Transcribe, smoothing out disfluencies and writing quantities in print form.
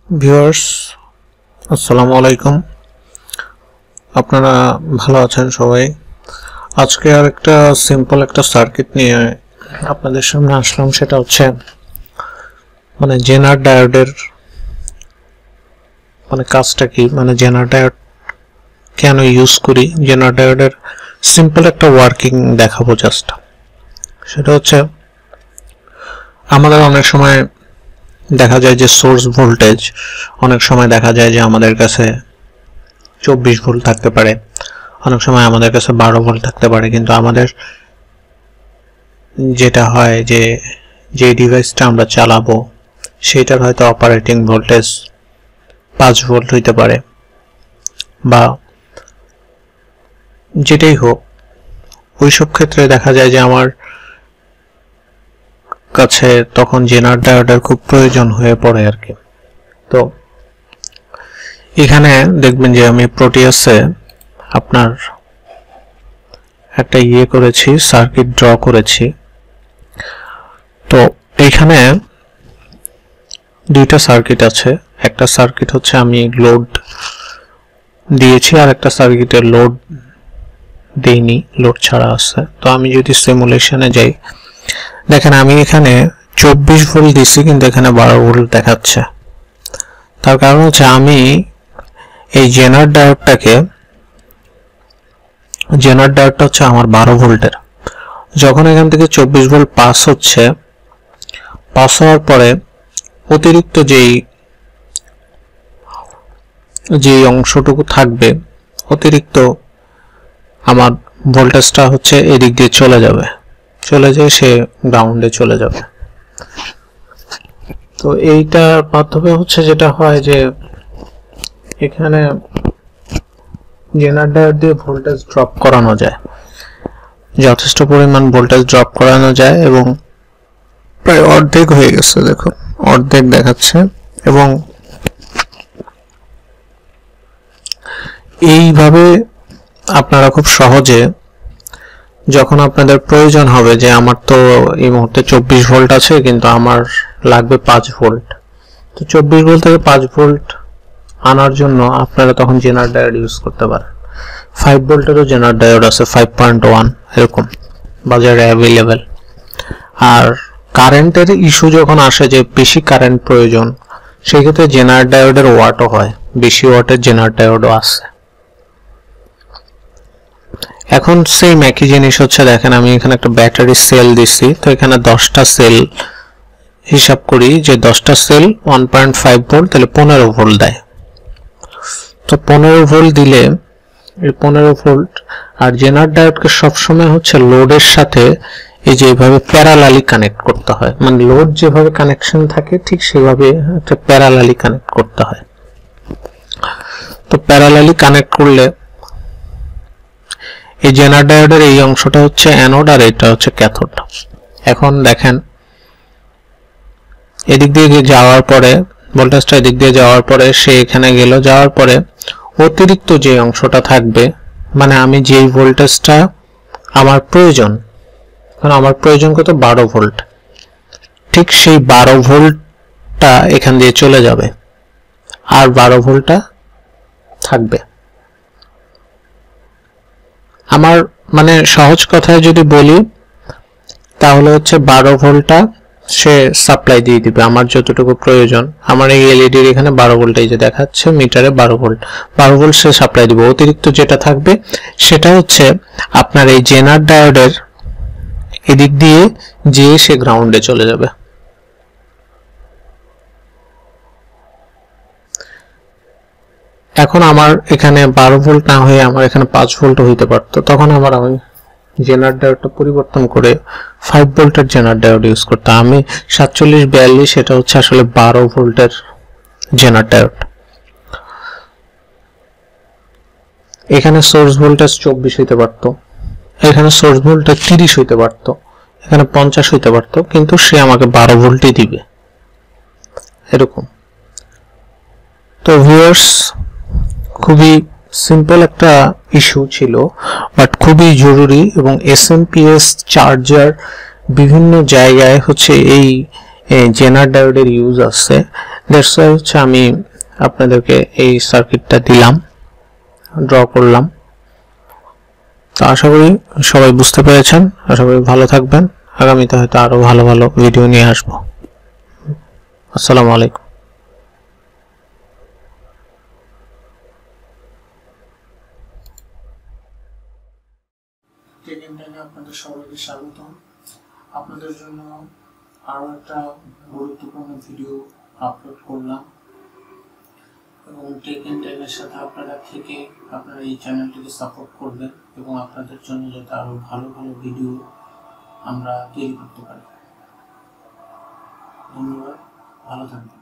Viewers আসসালামু আলাইকুম। আপনারা ভালো আছেন সবাই? আজকে আর একটা সিম্পল একটা সার্কিট নিয়ে আপনাদের সামনে আসলাম। সেটা হচ্ছে জেনার ডায়োডের কাজটা কি, জেনার ডায়োড কেন ইউজ করি, জেনার ডায়োডের সিম্পল একটা ওয়ার্কিং দেখাবো জাস্ট। সেটা হচ্ছে আমাদের অনেক সময় দেখা যায় যে সোর্স ভোল্টেজ, অনেক সময় দেখা যায় যে আমাদের কাছে 24 ভোল্ট থাকতে পারে, অনেক সময় আমাদের কাছে 12 ভোল্ট থাকতে পারে, কিন্তু আমাদের যেটা হয় যে ডিভাইসটা আমরা চালাবো সেটার হয়তো অপারেটিং ভোল্টেজ 5 ভোল্ট হইতে পারে, বা যেটাই হোক। ওইসব ক্ষেত্রে দেখা যায় যে আমার কাছে তখন জেনার ডায়োডের খুব প্রয়োজন হয়ে পড়ে আর কি। তো এখানে দেখবেন যে আমি প্রোটিয়াসে আপনার একটা করেছি, সার্কিট ড্র করেছি। তো এইখানে দুইটা সার্কিট আছে। একটা সার্কিট হচ্ছে আমি লোড দিয়েছি, আর একটা সার্কিটের লোড দেইনি, লোড ছাড়া আছে। তো আমি যদি সিমুলেশনে যাই, দেখেন আমি এখানে 24 ভোল্ট দিচ্ছি, কিন্তু এখানে 12 ভোল্ট দেখাচ্ছে। তার কারণ হচ্ছে আমি এই জেনার ডায়োডটা হচ্ছে আমার 12 ভোল্টের। যখন এখান থেকে 24 ভোল্ট পাস হওয়ার পরে অতিরিক্ত যেই অংশটুকু থাকবে, অতিরিক্ত আমার ভোল্টেজটা হচ্ছে এদিক দিয়ে চলে যায়, সে গ্রাউন্ডে চলে যাবে। তো এইটার মাধ্যমে হচ্ছে যেটা হয় যে এখানে জেনার ডায়োড দিয়ে ভোল্টেজ ড্রপ করানো যায়, যথেষ্ট পরিমাণ ভোল্টেজ ড্রপ করানো যায়, এবং প্রায় অর্ধেক হয়ে গেছে, দেখুন অর্ধেক দেখাচ্ছে। এবং এইভাবে আপনারা খুব সহজে, যখন আপনাদের প্রয়োজন হবে যে আমার তো এই মুহূর্তে 24 ভোল্ট আছে কিন্তু আমার লাগবে 5 ভোল্ট, তো 24 ভোল্ট থেকে 5 ভোল্ট আনার জন্য আপনারা তখন জেনার ডায়োড ইউজ করতে পারেন। 5 ভোল্টেরও জেনার ডায়োড আছে, 5.1 এরকম বাজারে অ্যাভেলেবেল। আর কারেন্টের ইস্যু যখন আসে যে বেশি কারেন্ট প্রয়োজন, সেই ক্ষেত্রে জেনার ডায়োডের ওয়াটও হয়, বেশি ওয়াটের জেনার ডায়োডও আছে। এখন সেম একই জিনিস হচ্ছে, দেখেন আমি এখানে একটা ব্যাটারি সেল দিচ্ছি। তো এখানে 10টা সেল হিসাব করি, যে 10টা সেল 1.5 ভোল্ট, তাহলে 15 ভোল্ট দেয়। তো 15 ভোল্ট দিলে এই 15 ভোল্ট, আর জেনার ডায়োডকে সবসময় হচ্ছে লোডের সাথে এই যে এইভাবে প্যারালালি কানেক্ট করতে হয়, লোড যেভাবে কানেকশন থাকে ঠিক সেভাবে একটা প্যারালালি কানেক্ট করতে হয়। তো প্যারালালি কানেক্ট করলে এই জেনার ডায়োডের এই অংশটা হচ্ছে অ্যানোড, আর এটা হচ্ছে ক্যাথোড। এখন দেখেন এদিক দিয়ে যাওয়ার পরে, ভোল্টেজটা এদিক দিয়ে যাওয়ার পরে সে এখানে গেল, যাওয়ার পরে অতিরিক্ত যে অংশটা থাকবে, আমি যেই ভোল্টেজটা আমার প্রয়োজন, কারণ আমার প্রয়োজন কত 12 ভোল্ট, ঠিক সেই 12 ভোল্টটা এখান দিয়ে চলে যাবে, আর 12 ভোল্টটা থাকবে। আমার সহজ কথায় যদি বলি, তাহলে হচ্ছে 12 ভোল্টটা সে সাপ্লাই দিয়ে দিবে আমার যতটুকু প্রয়োজন। আমার এই এলইডির এখানে 12 ভোল্ট এই যে দেখাচ্ছে মিটারে 12 ভোল্ট সে সাপ্লাই দিবে। অতিরিক্ত যেটা থাকবে সেটা হচ্ছে আপনার এই জেনার ডায়োডের এদিক দিয়ে যেয়ে সে গ্রাউন্ডে চলে যাবে। এখন আমার এখানে 12 ভোল্ট না হয়ে আমার এখানে 5 ভোল্ট হইতে পারতো, তখন আমি জেনার ডায়োডটা পরিবর্তন করে 5 ভোল্টের জেনার ডায়োড ইউজ করতাম। আমি 4742, সেটা হচ্ছে আসলে 12 ভোল্টের জেনার ডায়োড। এখানে সোর্স ভোল্টেজ 24 হইতে পারতো, এখানে সোর্স ভোল্টেজ 30 হইতে পারতো, এখানে 50 হইতে পারতো, কিন্তু সে আমাকে 12 ভোল্টই দিবে, এরকম। তো ভিউয়ার্স, খুবই সিম্পল একটা ইস্যু ছিল, বাট খুবই জরুরি। এবং এসএমপিএস চার্জার বিভিন্ন জায়গায় হচ্ছে এই জেনার ডায়োডের ইউজ আছে। দ্যাটস ওয়াই হচ্ছে আমি আপনাদেরকে এই সার্কিটটা দিলাম, ড্র করলাম। তো আশা করি সবাই বুঝতে পেরেছেন, আশা করি ভালো থাকবেন। আগামীতে হয়তো আরো ভালো ভালো ভিডিও নিয়ে আসবো। আসসালামু আলাইকুম। আপনাদের সবাইকে স্বাগতম। আপনাদের জন্য আরো একটা গুরুত্বপূর্ণ ভিডিও আপলোড করলাম এবং টেক এন্ড টেনের সাথে আপনারা থেকে আপনারা এই চ্যানেলটিকে সাপোর্ট করবেন এবং আপনাদের জন্য যাতে আরো ভালো ভালো ভিডিও আমরা তৈরি করতে পারি। ধন্যবাদ, ভালো থাকবেন।